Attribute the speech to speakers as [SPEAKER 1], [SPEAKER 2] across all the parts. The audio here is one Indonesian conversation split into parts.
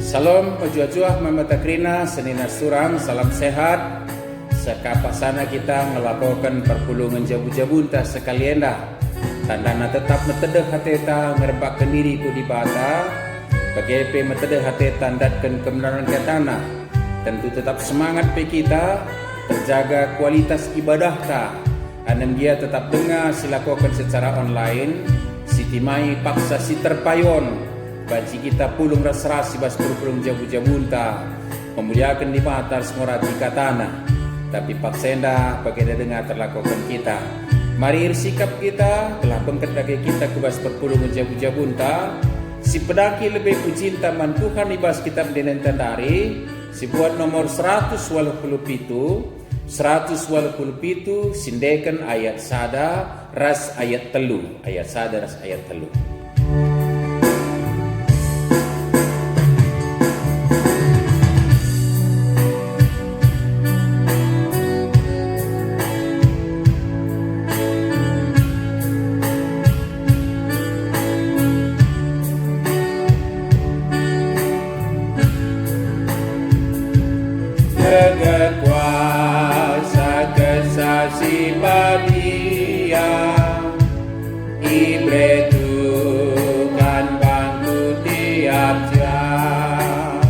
[SPEAKER 1] Salam pajuah-juah mamatakrina senina surang salam sehat. Sekapasana kita ngelakokan perpulungan jabu-jabun ta sekalian dah. Tandana tetap metedeh hateta ngerebakkan diri ku di bata. Bagai metedeh hateta datkan kebenaran katana. Tentu tetap semangat pe kita terjaga kualitas ibadah ta. Anem dia tetap dengar silakokan secara online. Sitimai paksa si terpayon. Baci kita pulung ras-ras bas pulung jabu-jabunta memuliakan di mata semua rati katana. Tapi paksenda pakai dengar terlakukan kita. Mari sikap kita telah bengket bagi kita kubas perpulungan jabu-jabunta. Si pedaki lebih pucinta man Tuhan ibas kita mendenenten dari. Si buat nomor 187 sindekan ayat sada ras ayat telu. Ayat sada ras ayat telu. Kuasa kesasi badia ibre Tuhan bangku tiap jam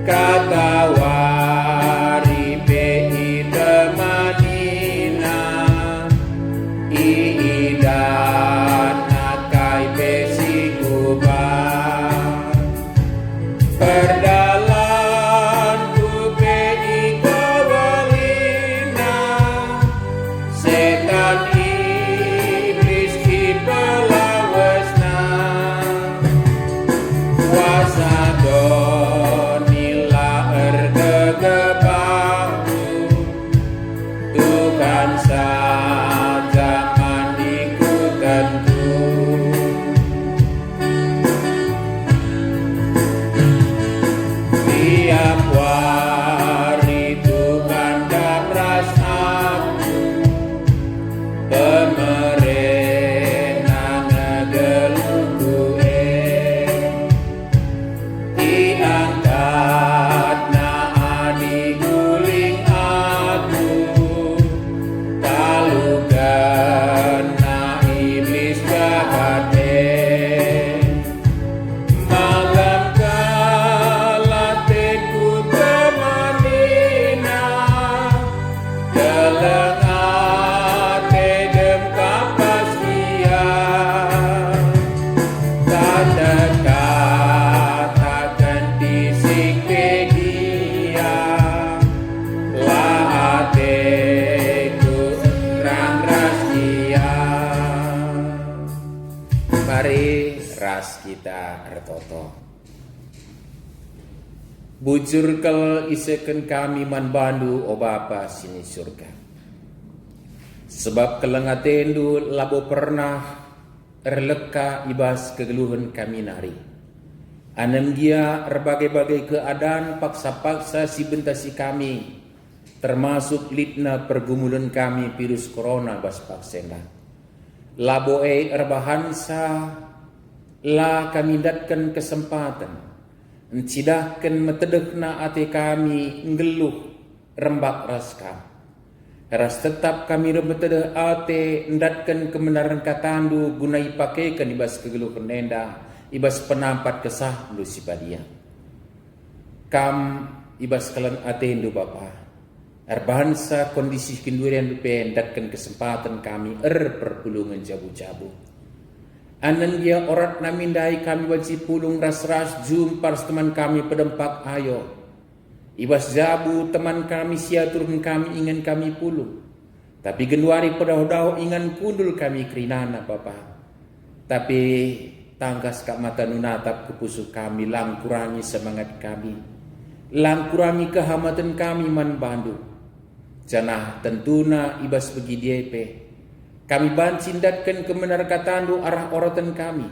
[SPEAKER 1] kata wari pei temanina iidan nakai besi kuban ras kita ertoto. Bujur kel iseken kami man bandu o Bapa sini surga. Sebab kelengatendu labo pernah erleka ibas kegeluhan kami nari. Anem dia berbagai-bagai keadaan paksa-paksa si bentasi kami. Termasuk litna pergumulan kami virus corona bas paksenda. Labo erbahansa la kami datkan kesempatan encidahkan metedekna ate kami ngeluh rembak raska ras tetap kami metedeh ate ndatkan kebenaran katandu gunai pakaikan ibas kegeluh nenda ibas penampat kesah lu sipadia kam ibas kalian ate ndu Bapa erbahansa kondisi kendurian lupe ndatkan kesempatan kami perpulungan jabu-jabu. Anan dia orat namindai kami wajib pulung ras-ras jumpar teman kami pedempak ayo. Ibas jabu teman kami siaturun kami ingin kami pulung. Tapi genuari pedahu-dahu ingin kundul kami kerinana Bapa. Tapi tangkas kak mata nunatap kepusuk kami langkurangi semangat kami. Langkurangi kehamatan kami man bandu. Janah tentuna ibas begi diepe. Kami bancindatkan kebenar katandu arah oratan kami.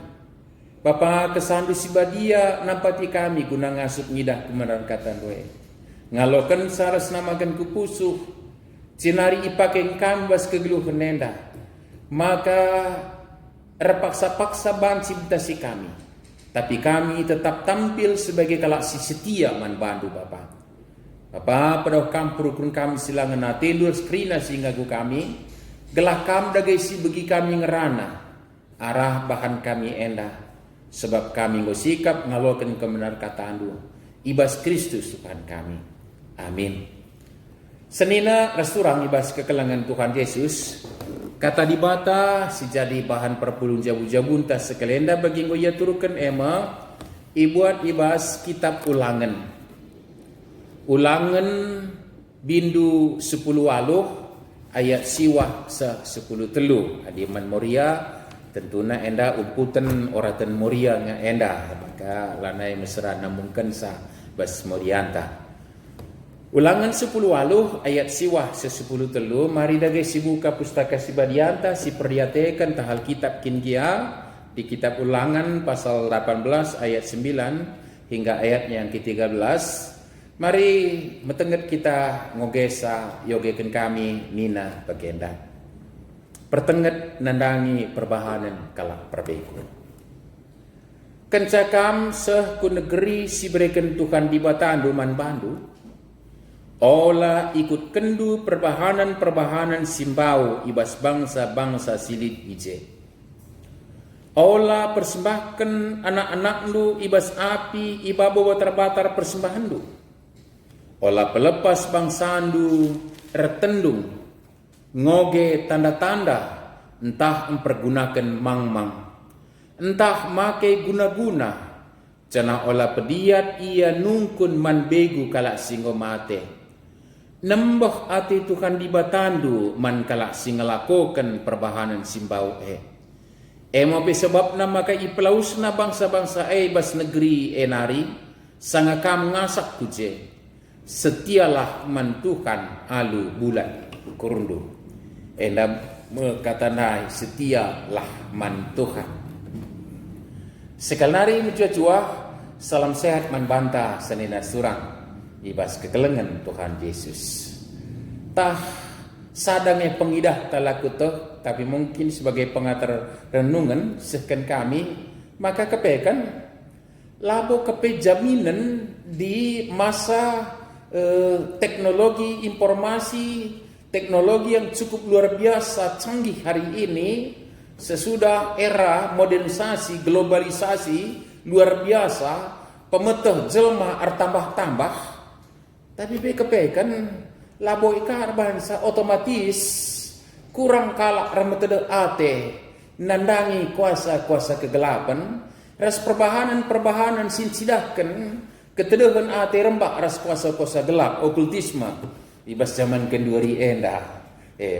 [SPEAKER 1] Bapa kesandu sibadia nampati kami guna ngasut ngidah kebenar katandu. Ngalokan saras namakan kupusuh. Cinari ipakeng kami bas kegeluhan nenda. Maka terpaksa-paksa banci betasi kami. tapi kami tetap tampil sebagai galaksi setia man bandu Bapa. Bapa pada kampur kun kami silangan tendur skrina sehingga kami gelah kam dagai si bagi kami ngerana arah bahan kami endah sebab kami ngosikap ngalokan kebenar katandu ibas Kristus Tuhan kami. Amin. Senina resturang ibas kekelangan Tuhan Yesus kata dibata si jadi bahan perpulun jabu-jabun tas sekelenda bagi ngoya turukan ema ibuat ibas kitab Ulangan bindu 10 waluh ayat siwah se 10 telu adiman Moria tentunya enda umputan oratan Moria nga enda maka lanai mesra namungkan sa bas Morianta. Ulangan 10 waluh ayat siwah se 10 telu mari dage sibuka pustaka si Badianta si perdiatekan tahal kitab kingia di kitab Ulangan pasal 18 ayat 9 hingga ayatnya yang ke-13. Mari metenget kita ngogesa yogekan kami nina bagenda. Pertenget nandangi perbahanan kalak perbeku. Kencakam seh ku negeri si berikan Tuhan di batandu man bandu. Ola ikut kendu perbahanan simbau ibas bangsa-bangsa silit ije. Ola persembahkan anak-anak lu ibas api ibabo batar-batar persembahan lu. Ola pelepas bangsandu retendung ngoge tanda-tanda entah mempergunakan mang-mang entah make guna-guna cana ola pediat ia nungkun man begu kalak singo mate nembah ati Tuhan di batandu man kalak singelakokan perbahanan simbau emo pe sebab nama ka ipelausna bangsa-bangsa bas negeri nari sangakam ngasak kuje setialah man Tuhan alu bulan kurundu enda mekatanai setialah man Tuhan sekalnari mencuah salam sehat man banta senina surang ibas kekelengan Tuhan Yesus tah sadangnya pengidah talakutoh tapi mungkin sebagai pengatar renungan sehkan kami maka kepekan labo kepe jaminan di masa teknologi informasi, teknologi yang cukup luar biasa canggih hari ini sesudah era modernisasi, globalisasi luar biasa, pemeteh jelma tambah-tambah, tapi kepekan labo ikar bangsa otomatis kurang kalak rametede ate nandangi kuasa-kuasa kegelapan, ras perbahanan sinsidahkan ketedehan ate rembak ras kuasa-kuasa gelap okultisme ibas zaman kenduri endah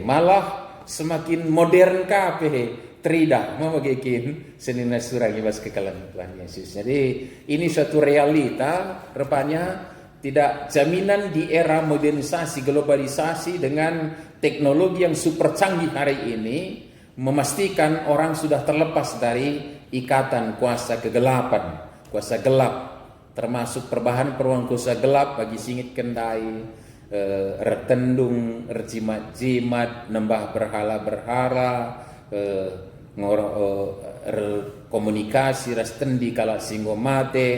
[SPEAKER 1] malah semakin modern kape tridah memagikin senina surang ibas kekalan Tuhan Yesus. Jadi ini suatu realita rupanya tidak jaminan di era modernisasi globalisasi dengan teknologi yang super canggih hari ini memastikan orang sudah terlepas dari ikatan kuasa kegelapan, kuasa gelap termasuk perbahanan kuasa gelap bagi singit kendai, retendung, rejimat-jimat, nembah berhala-berhala, komunikasi rastendi kala singgo mate,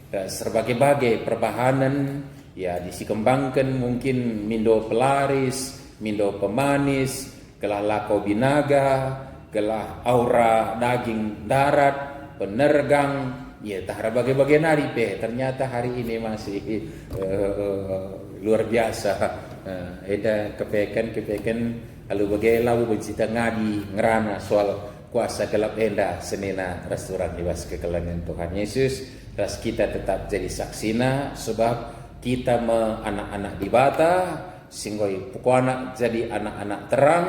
[SPEAKER 1] serbagai-bagai perbahanan ya disikembangkan mungkin mindo pelaris, mindo pemanis, gelah lako binaga, gelah aura daging darat, penergang. Ya, tahara bagai-bagai nari ternyata hari ini masih luar biasa. Eda kepekan lalu bagai lau bercita ngadi ngerana soal kuasa gelap enda senina restoran ibas kekelangan Tuhan Yesus. Ras kita tetap jadi saksina sebab kita anak-anak dibata singgoi pokoknya jadi anak-anak terang.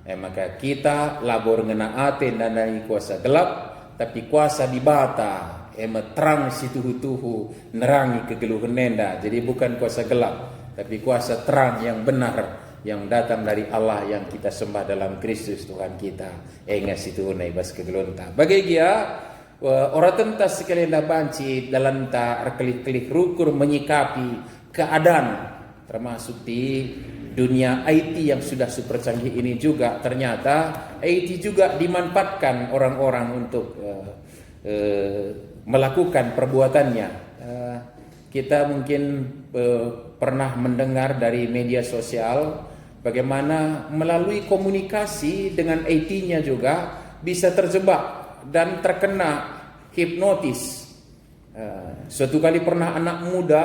[SPEAKER 1] Maka kita labor ngena ate nanai kuasa gelap tapi kuasa dibata terang situhu-tuhu nerangi kegeluhan nenda. Jadi bukan kuasa gelap tapi kuasa terang yang benar yang datang dari Allah yang kita sembah dalam Kristus Tuhan kita. Engas itu naibas kegelunta. Bagi dia orang tentas sekalian banci dalam ta kelik-kelik rukur menyikapi keadaan termasuk di dunia IT yang sudah super canggih ini juga ternyata IT juga dimanfaatkan orang-orang untuk melakukan perbuatannya. Kita mungkin pernah mendengar dari media sosial bagaimana melalui komunikasi dengan IT-nya juga bisa terjebak dan terkena hipnotis. Suatu kali pernah anak muda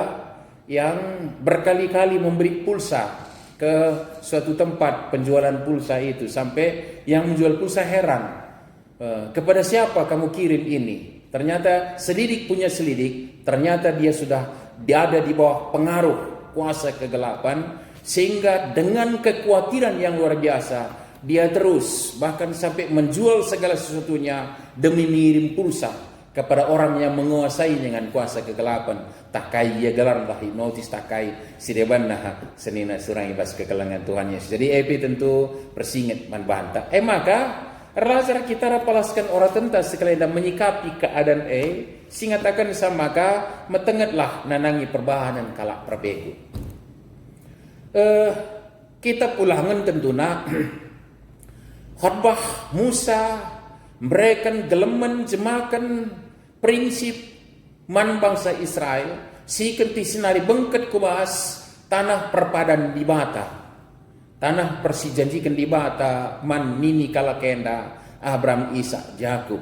[SPEAKER 1] yang berkali-kali memberi pulsa ke suatu tempat penjualan pulsa itu, sampai yang menjual pulsa heran, kepada siapa kamu kirim ini? Ternyata selidik punya selidik, ternyata dia sudah ada di bawah pengaruh kuasa kegelapan, sehingga dengan kekhawatiran yang luar biasa dia terus bahkan sampai menjual segala sesuatunya demi mengirim pulsa kepada orang yang menguasai dengan kuasa kegelapan. Takai ia gelar lah hipnotis, takai sideban nah senina surang ibas kekelangan Tuhan Yesus. Jadi EP tentu persingat manbanta. Maka Razar kita rapalaskan orang tenta sekalian dan menyikapi keadaan singatakan sama maka metengetlah nanangi perbahanan kalak perbegu. Kita ulangan tentunya khotbah Musa memberikan gelemen jemakan prinsip man bangsa Israel si kenti sinari bengket kubahas tanah perpadan di bata. Tanah persijanjikan di bata man nini kalakenda Abraham, Ishak, Yakub.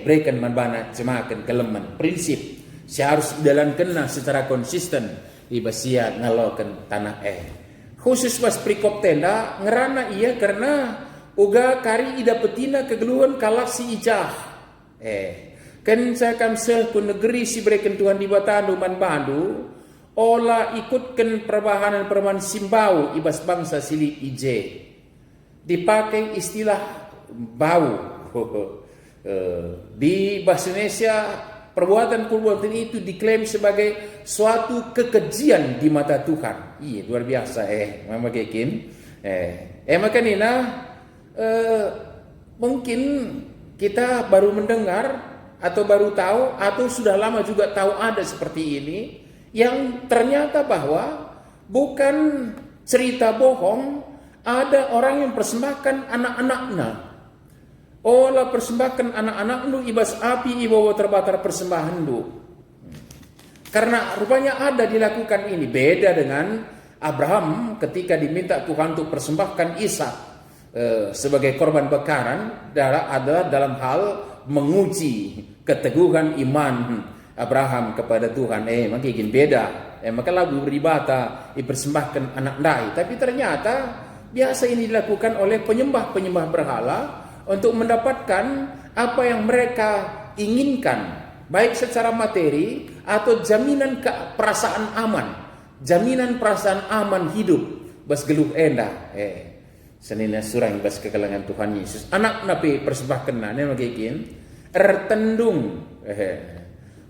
[SPEAKER 1] Berikan man bana jemakan gelemen prinsip seharus dijalankan secara konsisten di basia ngalokan tanah khusus pas prikop tenda ngerana ia karena uga kari ida petina kegeluhan kalak si ijah kan saya kamsel ku negeri si berikan Tuhan di batandu man bandu ola ikutkan perbahanan simbau ibas bangsa sili ije dipakai istilah bau di bahasa Indonesia perbuatan itu diklaim sebagai suatu kekejian di mata Tuhan. Iya luar biasa mama kekin maka nina mungkin kita baru mendengar atau baru tahu atau sudah lama juga tahu ada seperti ini yang ternyata bahwa bukan cerita bohong, ada orang yang persembahkan anak-anaknya. Olah persembahkan anak-anakmu ibas api ibawa terbakar persembahanmu. Karena rupanya ada dilakukan ini. Beda dengan Abraham ketika diminta Tuhan untuk persembahkan Ishak sebagai korban bakaran adalah dalam hal menguji keteguhan iman Abraham kepada Tuhan. Makin beda. Maka lagu beribata dipersembahkan anak dai. Tapi ternyata biasa ini dilakukan oleh penyembah-penyembah berhala untuk mendapatkan apa yang mereka inginkan, baik secara materi atau jaminan perasaan aman, jaminan perasaan aman hidup. Bas geluh endah. Senina surang bas kekelangan Tuhan Yesus. Anak napi persembahkan nane makin ertendung.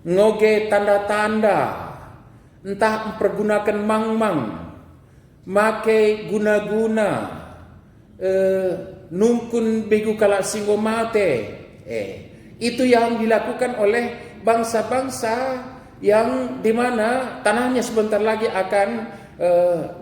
[SPEAKER 1] Ngoge tanda-tanda, entah mempergunakan mang-mang, make guna-guna, nungkun begu kalak singgo mate. Itu yang dilakukan oleh bangsa-bangsa yang dimana tanahnya sebentar lagi akan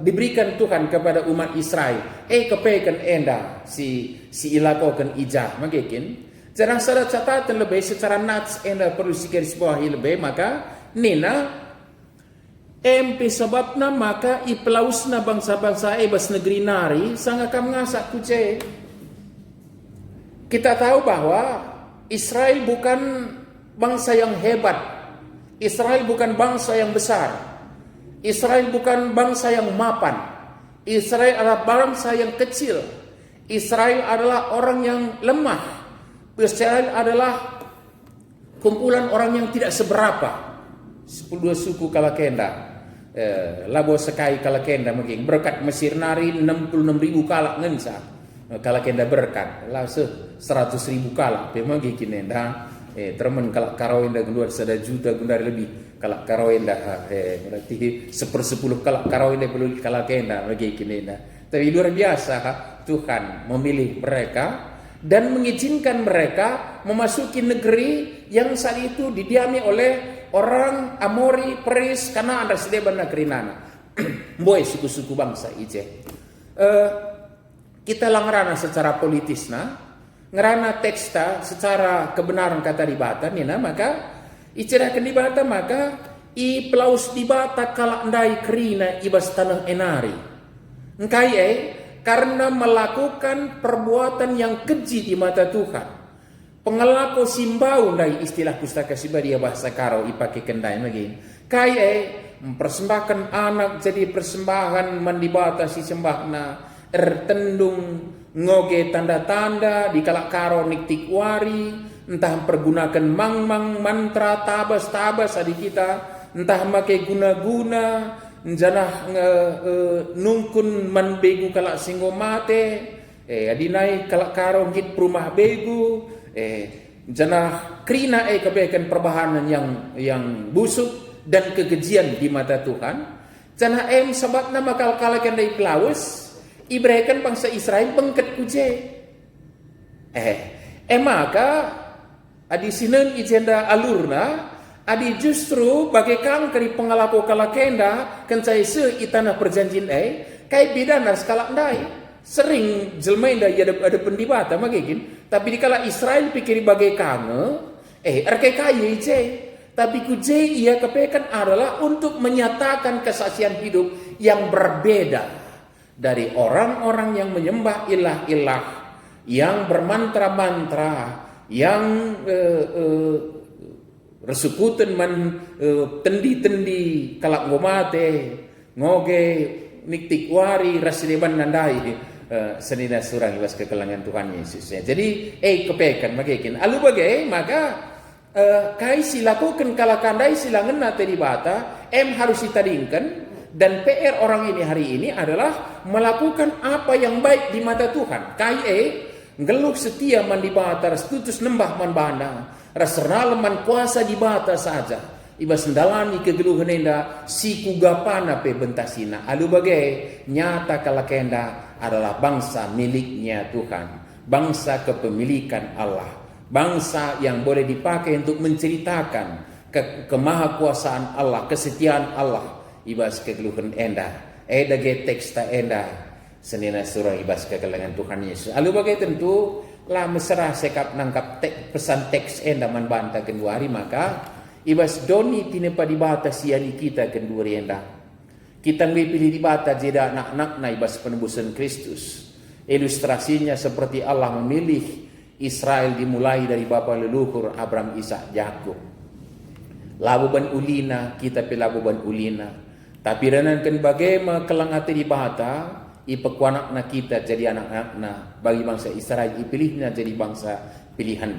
[SPEAKER 1] diberikan Tuhan kepada umat Israel. Kepekan enda si ilakokan ijah makin. Jangan salah catatan lebih secara nats enda perlu digarisbawahi lebih maka nina MP sebabna maka iplausna bangsa-bangsa bas negeri nari sangat kam ngasak kuce. Kita tahu bahwa Israel bukan bangsa yang hebat. Israel bukan bangsa yang besar. Israel bukan bangsa yang mapan. Israel adalah bangsa yang kecil. Israel adalah orang yang lemah. Israel adalah kumpulan orang yang tidak seberapa. 10 suku kalakenda. Labo sekai kalakenda mungkin berkat Mesir nari 66.000 kalak ngensa. Kalakenda berkat. Langsung 100.000 kalak. Memang gini dah. Teman kalak karawenda keluar sada juta gundar lebih kalak karawenda. Berarti 1/10 kalak karawenda perlu kalakenda begini dah. Tapi luar biasa Tuhan memilih mereka dan mengizinkan mereka memasuki negeri yang saat itu didiami oleh orang Amori, Peris, Kanaan dan sedeban negeri nana. Boy suku-suku bangsa ije. Kita langrana secara politis ngerana teksta secara kebenaran kata dibata nina maka icerahkan dibata maka i pelaus dibata kala ndai kerina ibas tanah enari engkai karena melakukan perbuatan yang keji di mata Tuhan. Pengelaku simbau ndai istilah pustaka Sibadia bahasa Karo ipake kendai lagi. Kai mempersembahkan anak jadi persembahan mandibata si sembahna ertendung ngoge tanda-tanda di kalak Karo niktik wari entah pergunakan mang-mang mantra tabas-tabas adi kita entah make guna-guna janah nungkun man begu kalak singgo mate adinai kalak Karo ngit perumah begu janah krina kebaikan perbahanan yang busuk dan kekejian di mata Tuhan. Janah sebab nama kal-kalakan dari pelawes ibrahkan bangsa Israel bengket kuje. Maka adi sinen ijenda alurna adi justru bagaikan kari pengalapo kalakenda kencai se itana perjanjian kai bidana skala ndai. Sering jelmainda ada pendibata magikin tapi dikala Israel pikiri bagaikan erke kaya ije. Tapi kuje ia kepekan adalah untuk menyatakan kesaksian hidup yang berbeda dari orang-orang yang menyembah ilah-ilah, yang bermantra-mantra, yang resukuten tendi-tendi kalak ngomate, ngoge niktik wari rasideban nandai senina surang ibas kekelangan Tuhan Yesus. Jadi kepekan magikin. Alu bagai maka kai silakukan kalakandai silangan nate di bata harus ditadingkan dan PR orang ini hari ini adalah melakukan apa yang baik di mata Tuhan. Kai ngeluh setia man di bata restutus nembah man bana rasernal man kuasa di bata saja ibas ndalani kegeluhan enda si kugapana pe bentasina alu bagai nyata kalakenda adalah bangsa miliknya Tuhan, bangsa kepemilikan Allah, bangsa yang boleh dipakai untuk menceritakan kemahakuasaan Allah, kesetiaan Allah. Ibas kegeluhan enda, dage teksta enda, senina surah ibas kegelangan Tuhan Yesus. Alu bagai tentu lah mesra sekap nangkap pesan teks enda man banta kenduari maka ibas doni tinepa dibata siani kita kenduari enda. Kita pilih dibata jeda anak-anak na ibas penebusan Kristus. Ilustrasinya seperti Allah memilih Israel dimulai dari bapa leluhur Abraham, Ishak, Yakub. Labuban ulina kita pelabuban ulina. Tapi renangkan bagaimana kelangate di bata ipekuanak na kita jadi anak-anak na bagi bangsa Israel ipilihnya jadi bangsa pilihan.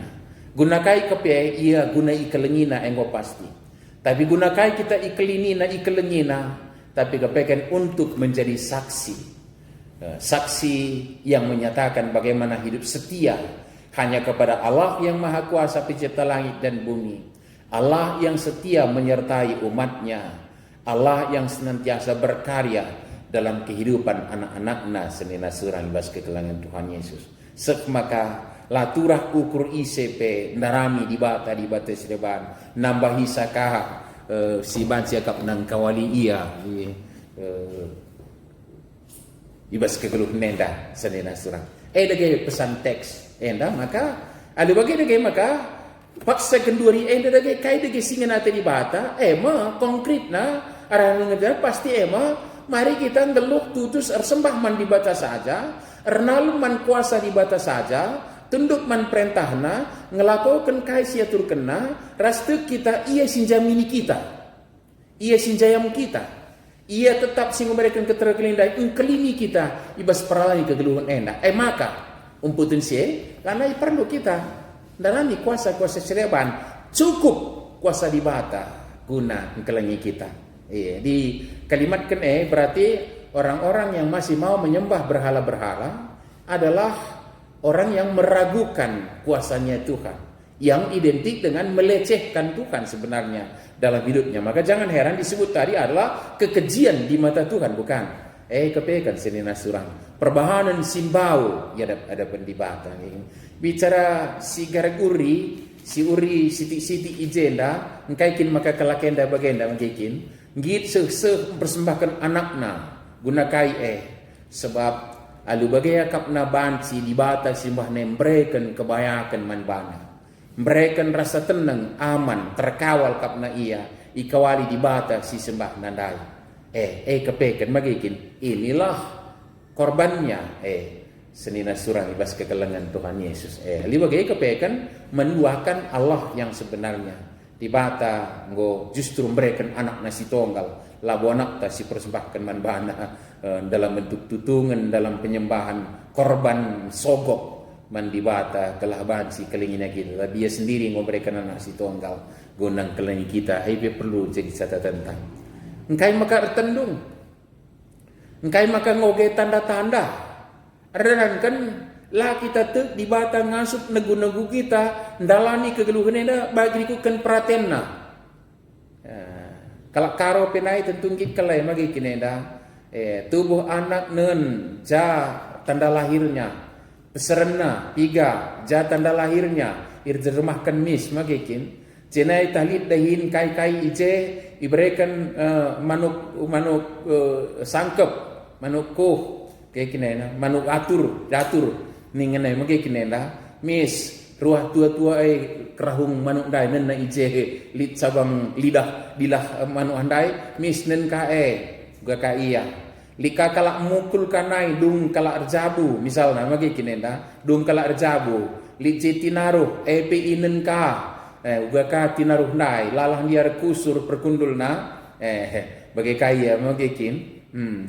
[SPEAKER 1] Gunakai kepe ia guna ikelengina enggo pasti. Tapi gunakai kita ikelengina tapi kepekan untuk menjadi saksi. Saksi yang menyatakan bagaimana hidup setia hanya kepada Allah yang maha kuasa pencipta langit dan bumi. Allah yang setia menyertai umatnya. Allah yang senantiasa berkarya dalam kehidupan anak-anaknya senina surah libas kekelangan Tuhan Yesus. Maka laturah ukur ICP narami di bata sedeban nambahi sakah si banci akap nang kawali ia ibas kegeluh nenda senina surah. Dage pesan teks enda maka ada bagi dage maka paksa kenduri enda dage kai dage singan ate di bata konkret na arah ngejar pasti mari kita ngeluh tutus ersembah man di bata saja ernal man kuasa di bata saja tunduk man perintahna ngelakukan kai siatur kena rastu kita ia sinjamini kita ia sinjayam kita ia tetap sing memberikan keterkelindai kelini kita ibas peralani kegeluhan enda maka umputin sie karena perlu kita dalami kuasa-kuasa cereban cukup kuasa di bata guna kelengi kita. Di kalimatkan berarti orang-orang yang masih mau menyembah berhala-berhala adalah orang yang meragukan kuasanya Tuhan, yang identik dengan melecehkan Tuhan sebenarnya dalam hidupnya. Maka jangan heran disebut tadi adalah kekejian di mata Tuhan, bukan? Kepekan senina surang perbahanan simbau ya ada pendibata. Bicara si garaguri si uri siti ijenda ngkaikin maka kalakenda bagenda ngkikin ngit se persembahkan anakna gunakai sebab alu bagaya kapna banci di bata simbah nembreken kebayakan man bana. Mereka rasa tenang, aman, terkawal kapna ia, ikawali di bata si sembah nandai. Kepekan magikin, inilah korbannya. Senina surang ibas kekelengan Tuhan Yesus. Libagai kepekan menuakan Allah yang sebenarnya. Di bata ngo justru mereka anak nasi tonggal, labu anak tak si persembahkan man bana dalam bentuk tutungan, dalam penyembahan korban sogok. Mandi bata kelaban si kelingina kita, dia sendiri memberikan anak si tonggal gunang kelengi kita. Perlu jadi catatan tentang engkai maka tendung, engkai maka ngoge tanda-tanda. Renan kan lah kita tek di bata ngasup negu-negu kita ndalani kegeluhan enda bagi ku kan pratenna. Kalau karo penai tentu kita kelai magi kinenda tubuh anak nen ja tanda lahirnya. Peserna 3 ja tanda lahirnya irjermahkan mis magikin cenai tahlid dahin kai ije iberikan manuk sangkep manuk kuh kayak kinena manuk atur ningenai magikin enda mis ruah tua kerahung manuk dai nen na ije lit sabang lidah manuk andai mis nen ga iya lika kalak mukul kanai dung kalak erjabu misalnya magi kinenda dung kalak erjabu lici tinaruh epi inen ka uga ka tinaruh nai lalah liar kusur perkundul na bagai kaya magi kin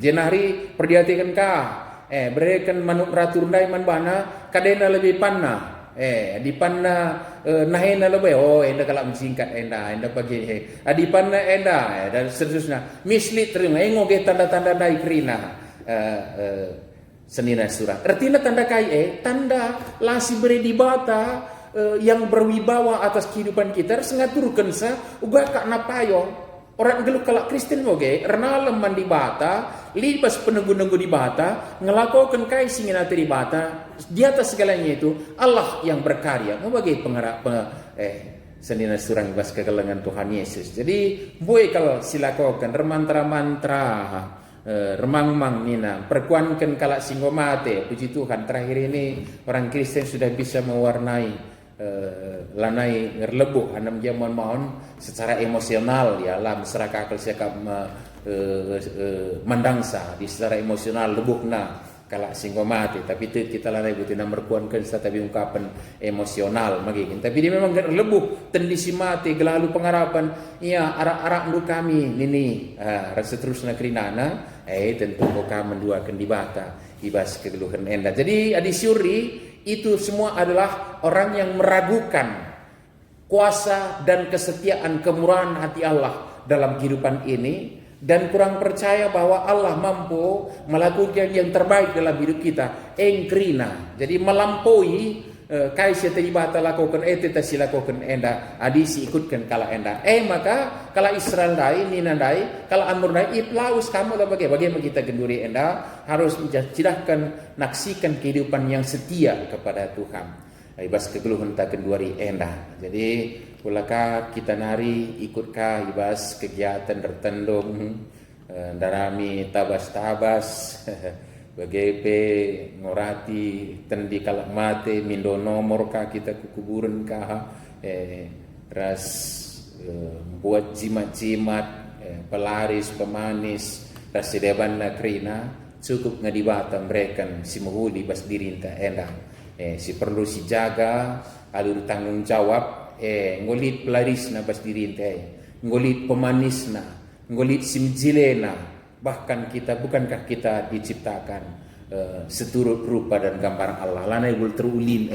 [SPEAKER 1] jenari perdiatikan ka berikan manuk ratur nai man bana kadena lebih panna di panna nahena lebih enda kalak singkat enda pagi di panna enda dan seterusnya misli terima ngoge tanda-tanda dai krina senina surah artinya tanda kai tanda lasi beri di bata yang berwibawa atas kehidupan kita sengaturkan sa uga kak napayo orang geluk kalak Kristen moge renalem mandi bata libas penunggu-nunggu di bata ngelakukan kai singinati di bata di atas segalanya itu Allah yang berkarya sebagai pengharap senina surang bas kegelengan Tuhan Yesus. Jadi boy kalau silakokan remantra-mantra remang-mang nina perkuankan kalak singomate puji Tuhan terakhir ini orang Kristen sudah bisa mewarnai lanai ngerlebuh anam jaman mohon secara emosional ya lah masyarakat akal siakap mandangsa di secara emosional lebuhna kalak singomati tapi itu kita lanai butina merkuankan tapi ungkapan emosional magikin tapi dia memang lebuh tendisi mati gelalu pengharapan iya arak-arak lu kami nini rasa terus nakrinana tentu kau menduakan di bata ibas kegeluhan enda jadi adi syuri itu semua adalah orang yang meragukan kuasa dan kesetiaan kemurahan hati Allah dalam kehidupan ini dan kurang percaya bahwa Allah mampu melakukan yang terbaik dalam hidup kita engkrina jadi melampaui kai setibata lakukan teta silakukan enda adisi ikutkan kala enda maka kala Israel dai ninandai kala amur dai iplaus kamu lah bagaimana kita genduri enda harus menjadikan naksikan kehidupan yang setia kepada Tuhan ibas kegeluhan tak kenduri enda jadi pulaka kita nari ikutkah ibas kegiatan tertendung darami tabas bagepe ngorati tendi kalak mate mindo nomor ka kita kukuburan ka ras buat jimat-jimat pelaris pemanis ras sedeban nakrina cukup ngadibata mereka si muhudi bas dirinta endang si perlu si jaga alur tanggung jawab ngolit pelaris na bas dirinta ngolit pemanis na ngolit simjilena bahkan kita bukankah kita diciptakan seturut rupa dan gambaran Allah lanai bul terulin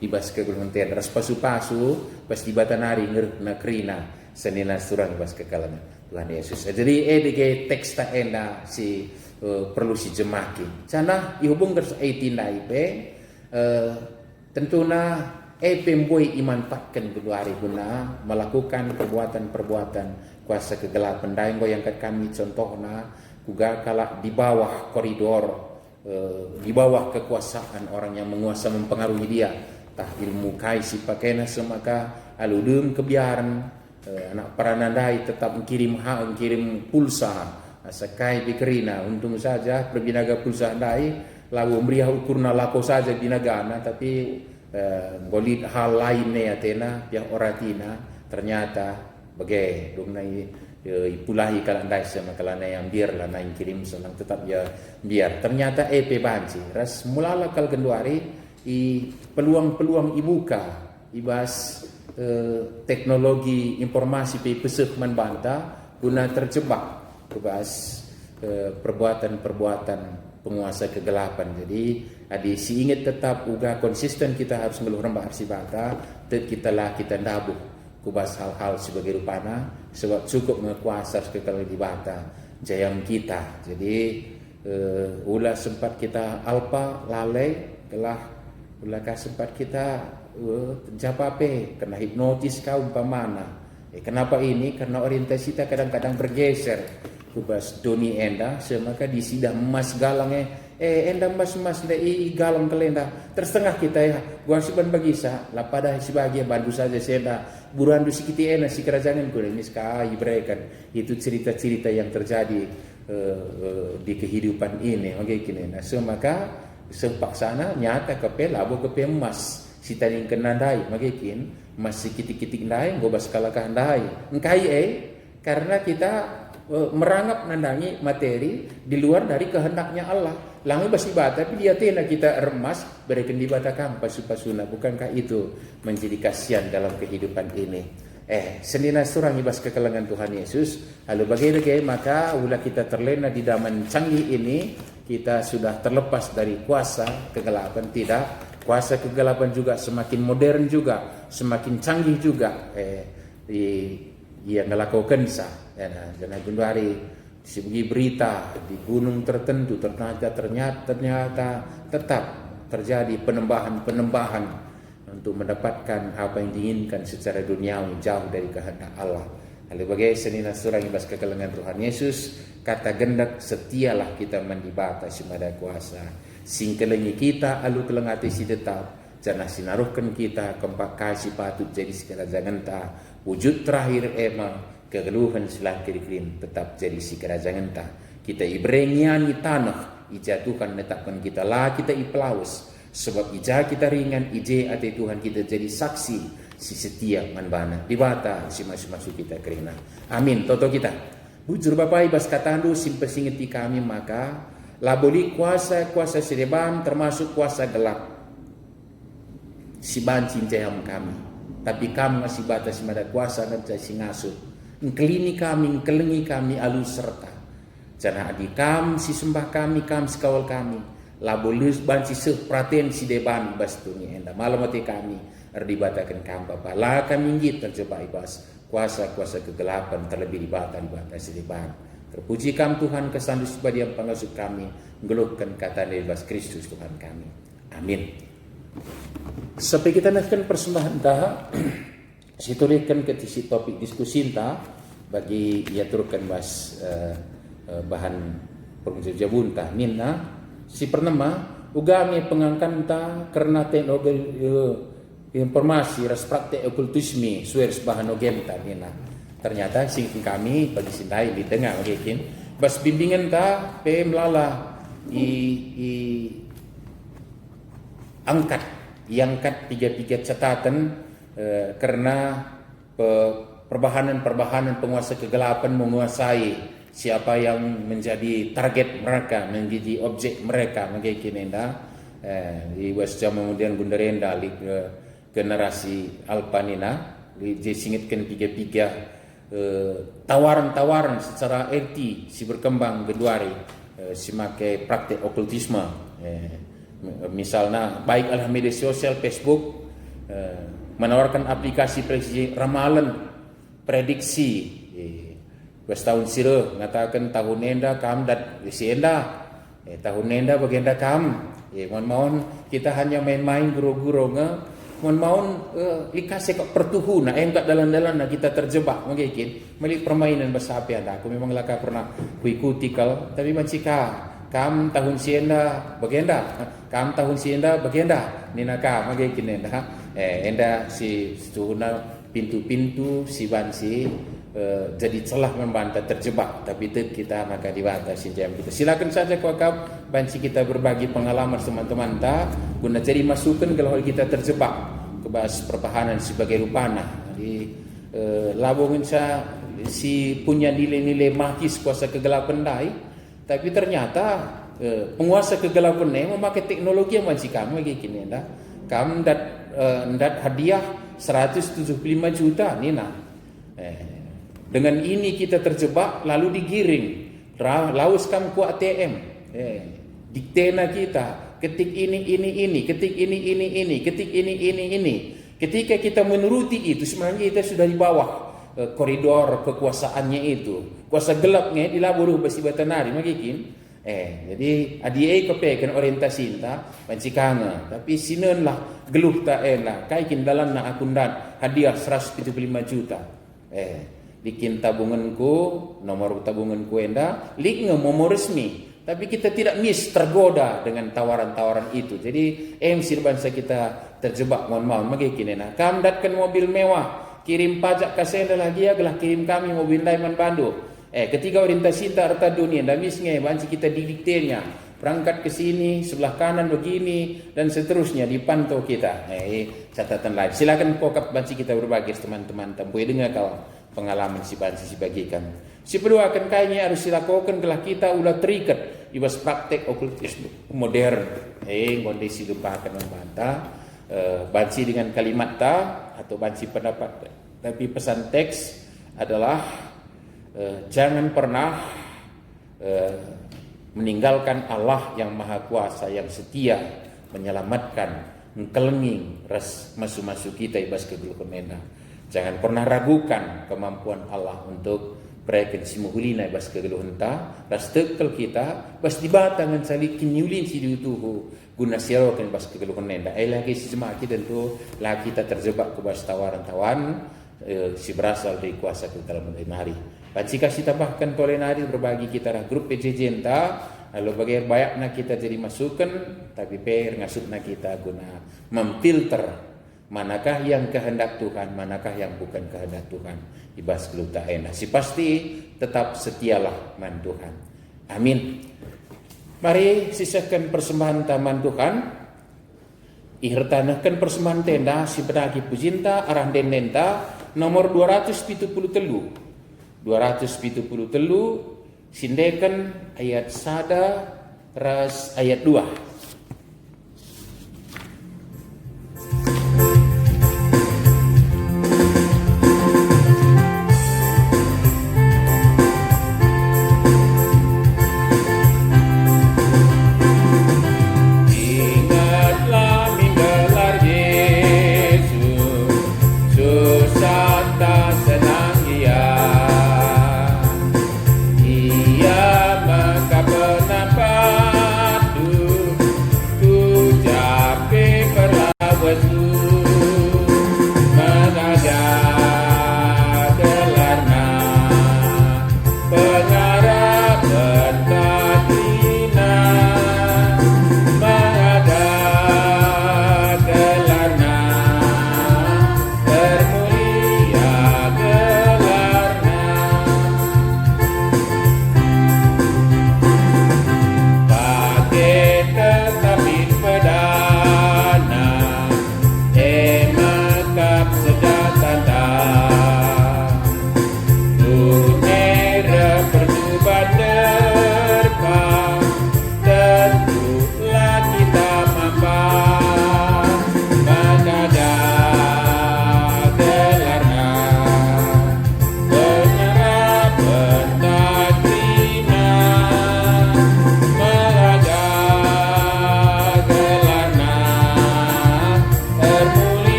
[SPEAKER 1] ibas kegeluhan ras pasu-pasu pas di batanari nakrina senina surang ibas kekalangan Tuhan Yesus jadi dige teksta enda si perlu si jemaki sana ihubung terus tinda tentuna pemboi imanfaatkan kedua hari guna melakukan perbuatan-perbuatan kuasa kegelapan daenggo yang kami contohna juga kalau di bawah koridor di bawah kekuasaan orang yang menguasa mempengaruhi dia tah ilmu kai si pakainya semaka aludum kebiaran anak paranandai tetap mengirim pulsa sakai bikerina untung saja perbinaga pulsa dai lalu meriah ukurna lako saja binagana, tapi golit hal lainnya tena pihak oratina ternyata bagai dong nai ipulahi kalandai sama kalana yang biar lah naik kirim selang tetap ya biar ternyata EP banci ras mulala kal genduari i peluang-peluang ibuka ibas teknologi informasi pe pesek manbanta guna terjebak ibas perbuatan-perbuatan penguasa kegelapan. Jadi adi si ingat tetap uga konsisten kita harus ngeluh rembah arsibata kita lah kita ndabuh kubas hal-hal sebagai rupana sebab cukup menguasa sekali di bata jayang kita. Jadi ulah sempat kita alpa lalai telah ulakah sempat kita japape kena hipnotis kau umpamana. Kenapa ini? Karena orientasi kita kadang-kadang bergeser. Kubas doni enda semaka di sidah emas galangnya enda emas dai galang kelenda tersetengah kita ya gua siban bagisa lah pada sebagai bantu saja senda buruan du sikiti ena si kerajaan ku ini sekai berikan itu cerita-cerita yang terjadi di kehidupan ini oke kini nah semaka sempak sana nyata kepe labo kepe emas si taning kenandai makin masih kitik-kitik ndai gua bas kalakah ndai engkai karena kita merangkap nandangi materi di luar dari kehendaknya Allah. Langi basi bata tapi dia tena kita remas berikan di bata kampas supasuna. Bukankah itu menjadi kasihan dalam kehidupan ini? Senina surang ibas kekelangan Tuhan Yesus. Lalu bagaimana maka ulah kita terlena di zaman canggih ini kita sudah terlepas dari kuasa kegelapan. Tidak, kuasa kegelapan juga semakin modern juga, semakin canggih juga. Yang melakukan sah. Dan gendari segi berita di gunung tertentu ternyata tetap terjadi penembahan untuk mendapatkan apa yang diinginkan secara duniawi jauh dari kehendak Allah. Lalu bagai senina surang ibas kekelengan Tuhan Yesus kata gendak setialah kita mendibata semada kuasa singkelengi kita alu kelengati si tetap jangan sinaruhkan kita kempak kasih patut jadi segala jangan tak wujud terakhir emang kegeluhan selang kiri-kirim tetap jadi si kerajaan ta kita ibrengiani tanah ijatuhkan netapkan kita lah kita iplaus sebab ija kita ringan ije ate Tuhan kita jadi saksi si setia manbana di bata si masuk kita kerina amin toto kita bujur bapak ibas katandu simpesingeti kami maka laboli kuasa sedeban termasuk kuasa gelap si bancin jayam kami tapi kami masih batas mada kuasa dan si ngasuh engkelini kami, engkelengi kami alus serta. Jana adi kam si sembah kami, kam si kawal kami. Labolus banci seh praten si deban ibas dunia enda. Malam mati kami erdibatakan kam bapa. Lah kami inggit terjebak ibas kuasa-kuasa kegelapan terlebih dibata si deban. Terpuji kam Tuhan kesandus pada yang pengasuh kami. Ngeluhkan kata ibas Kristus Tuhan kami. Amin. Sampai kita nakkan persembahan dah. Situlikan ke si topik diskusi ta bagi ia turkan bas bahan pengusaha jabunta minna si pernama ugami pengangkan ta karena teknologi informasi ras praktek okultisme suers bahan ogenta minna ternyata sing kami bagi sindai di tengah mungkin bas bimbingan ta pe melala angkat tiga catatan karena perbahanan penguasa kegelapan menguasai siapa yang menjadi target mereka, menjadi objek mereka, mungkin di West Jam kemudian Gundarenda generasi Alpanina disingitkan tiga tawaran secara RT si berkembang geduari si make praktek okultisme misalnya baik dalam media sosial Facebook menawarkan aplikasi ramalan prediksi tahun sira ngatakan tahun enda kam dat si enda tahun enda bagenda kam mohon kita hanya main-main guru-guru mohon ikasih kok pertuhu na engkat dalam-dalam kita terjebak mungkin melik permainan besapi anda aku memang laka pernah kuikuti kalau tapi macika kam tahun sienda bagenda kam tahun sienda bagenda nina kam mungkin enda enda si tuhuna pintu-pintu si bansi jadi celah membantah terjebak, tapi itu kita maka dibatasi jam kita. Silakan saja kuakab banci kita berbagi pengalaman teman-teman ta guna jadi masukan kalau kita terjebak ke bahas pertahanan sebagai rupana. Jadi labungin saya si punya nilai-nilai magis kuasa kegelapan dai, tapi ternyata penguasa kegelapan ini memakai teknologi yang masih kamu kayak gini dah. Kamu ndat hadiah 175 juta nih nah. Dengan ini kita terjebak lalu digiring. Laus kamu ku ATM. Diktena kita, ketik ini, ketik ini, ketik ini. Ketika kita menuruti itu sebenarnya kita sudah di bawah koridor kekuasaannya itu. Kuasa gelapnya dilabur besi batanari makikin. Jadi adiai kepekan orientasi inta pancikanga, tapi sineun lah geluh ta enak kaikin dalam na akundan hadiah 175 juta. Bikin tabunganku, nomor tabunganku enda, lik momo resmi. Tapi kita tidak tergoda dengan tawaran-tawaran itu. Jadi bangsa kita terjebak mohon magikini nah. Kam datkan mobil mewah, kirim pajak kasenda lagi adalah kirim kami mobil Daiman Bandung. Ketika orientasi harta dunia, damisnya banci kita didiktirnya. Berangkat ke sini, sebelah kanan begini dan seterusnya dipantau kita. Catatan lain. Silakan kokap banci kita berbagi teman-teman tambui dengan kau pengalaman si banci si bagikan. Si kedua akan kayaknya harus dilakukan kalau kita ulah terikat ibas praktek okultisme modern. Kondisi lupa akan membantah banci dengan kalimat ta atau banci pendapat. Tapi pesan teks adalah jangan pernah meninggalkan Allah yang Maha Kuasa yang setia menyelamatkan mengkelenging ras masuk kita ibas kegeluhkan. Jangan pernah ragukan kemampuan Allah untuk berikan si muhulina ibas kegeluhkan ras tekel kita bas dibatangan salik kinyulin si diutuhu guna siarokan ibas kegeluhkan nenda. Lagi si jemaah kita tentu lagi kita terjebak ke bas tawaran-tawaran si berasal dari kuasa kita dalam hari. Jika kita tambahkan toleransi berbagi kita grup PJJ entah lalu bagaimana bayaknya kita jadi masukan tapi ngasutna kita guna memfilter manakah yang kehendak Tuhan, manakah yang bukan kehendak Tuhan. Ibas keluta enak. Si pasti tetap setialah man Tuhan. Amin. Mari sisakan persembahan taman Tuhan. Ihertanakan persembahan tenda si penagi pujinta arah dendenta nomor 273. 273 sindekan ayat sada ras ayat 2.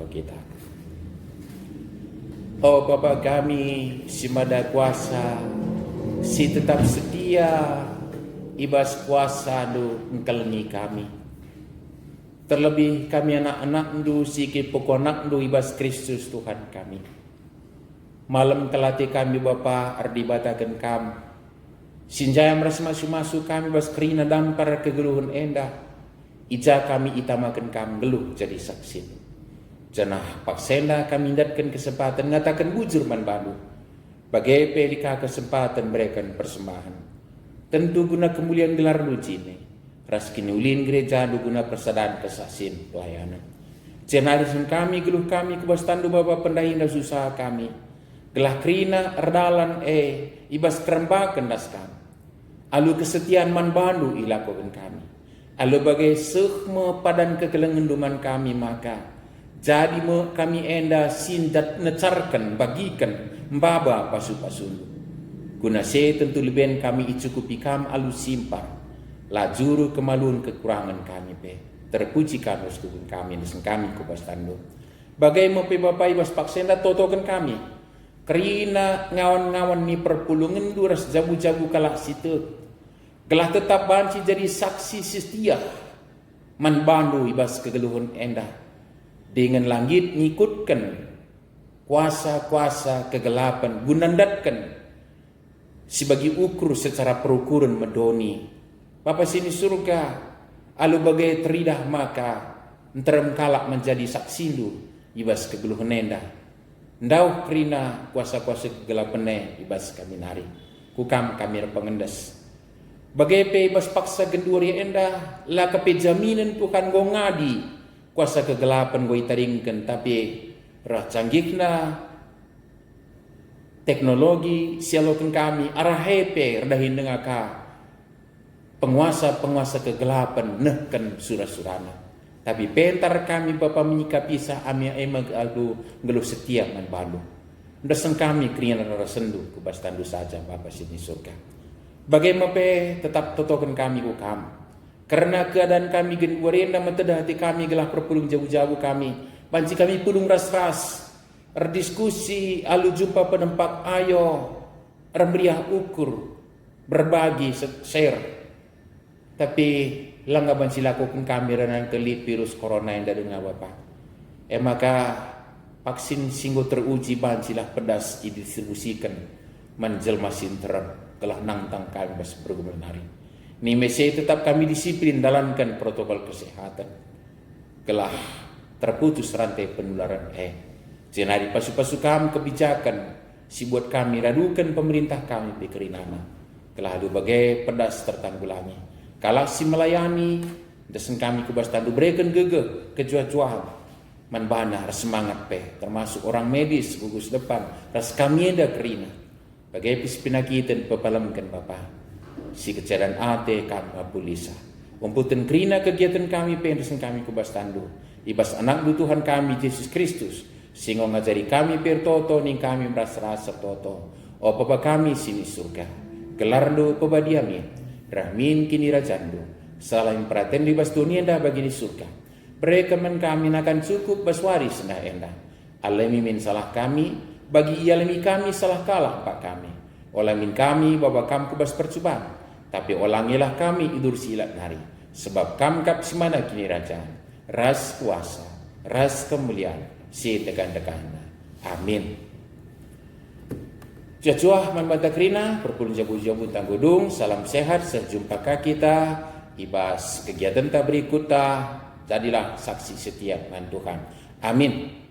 [SPEAKER 1] Kita. Oh Bapa kami, si Maha Kuasa, si tetap setia, ibas kuasa du engkelengi kami. Terlebih kami anak-anak du si kipokonak du ibas Kristus Tuhan kami. Malam kelati kami Bapa ardibatakan kami. Sinjaya merasa masuk-masuk kami bas kerina dampar kegeluhan endah. ija kami itamakan kam geluh jadi saksi. Janah paksenda kami datkan kesempatan ngatakan bujur man balu. Bagai pelika kesempatan berikan persembahan. Tentu guna kemuliaan gelar luci ini. Raskini ulin gereja guna persadahan kesaksian pelayanan. Jenarisan kami geluh kami kubas tandu bapa pendahinda susah kami. Gelah krina erdalan ibas kerembakan das kami. Alu kesetiaan man bandu ilakokan kami. Alu bagai sehme padan kekelengenduman kami maka. Jadi kami enda sindat necarkan bagikan mbaba pasu-pasundu. Guna se tentu leben kami icukupi kam alu simpar. Lajuru kemaluan kekurangan kami pe. Terpuji kami sekubun kami desen kami kubas tandu. Bagai mepe bapai bas paksenda totokan kami. Kerina ngawan-ngawan ni perpulungan duras jabu-jabu kalak situ. Gelah tetap banci jadi saksi setia. Man bandu ibas kegeluhan endah. Dengan langit ngikutkan kuasa-kuasa kegelapan gunandatkan sebagai ukur secara perukuran medoni. Bapa sini surga alu bagai teridah maka enterem kalak menjadi saksindu ibas kegeluhan endah. Ndau kerina kuasa-kuasa kegelapan ibas kami nari. Kukam kami pengendas. Bagai pe ibas paksa genduri endah la kepe jaminan Tuhan go ngadi. Kuasa kegelapan gue taringkan tapi rah canggihna teknologi sialokan kami arah hepe redahin dengaka penguasa kegelapan nehkan surah-surana tapi pentar kami Bapa menyikapi sa amia emag aldu ngeluh setia man balu ndesen kami kriana rasendu kubas tandu saja Bapa sini surga bagaimana pe tetap totokan kami ku kamu. Karena keadaan kami gen warenda mentedah hati kami gelah perpulung jauh-jauh kami. Banci kami pulung ras-ras. Diskusi alu jumpa penempat ayo. Remriah ukur. Berbagi share. Tapi langga banci lakukan kami renang kelip virus corona yang dari ngawapa. Maka vaksin singgo teruji bancilah pedas didistribusikan. Menjelma sinteran. Gelah nangtang kami bas bergumul hari. Ni mesej tetap kami disiplin dalamkan protokol kesehatan. Kelah terputus rantai penularan Jenari pasu-pasu kami kebijakan si buat kami radukan pemerintah kami pikerinana. Kelah adu bagai pedas tertanggulangi. Kalau si melayani desen kami kubas tandu berikan gege kejuah-juahan. Manbana semangat pe termasuk orang medis gugus depan ras kami ada kerina. Bagai pis penakitan pepalamkan Bapak. Si kecerdaan ate kami apulisa. Umputan kerina kegiatan kami pendesan kami kubas tandu. Ibas anak Tuhan kami Yesus Kristus. Sehingga ngajari kami pertoto ning kami merasa-rasa toto. O Bapa kami sini surga. Gelardo pebadiami. Rahmin kini rajandu. Salam perhatian di bas dunia dah bagi di surga. Berekeman kami akan cukup baswari sendah endah. Alami min salah kami. Bagi ialami kami salah kalah pak kami. Olamin kami Bapa kami kubas percobaan. Tapi olangilah kami idur silat nari. Sebab kam kap simana kini raja. Ras kuasa. Ras kemuliaan. Si tekan-tekan. Amin. Jajuah man bantakrina. Perpulun jabu-jabu tanggudung. Salam sehat. Sejumpa kita. Ibas kegiatan tak berikut tak. Jadilah saksi setia dengan Tuhan. Amin.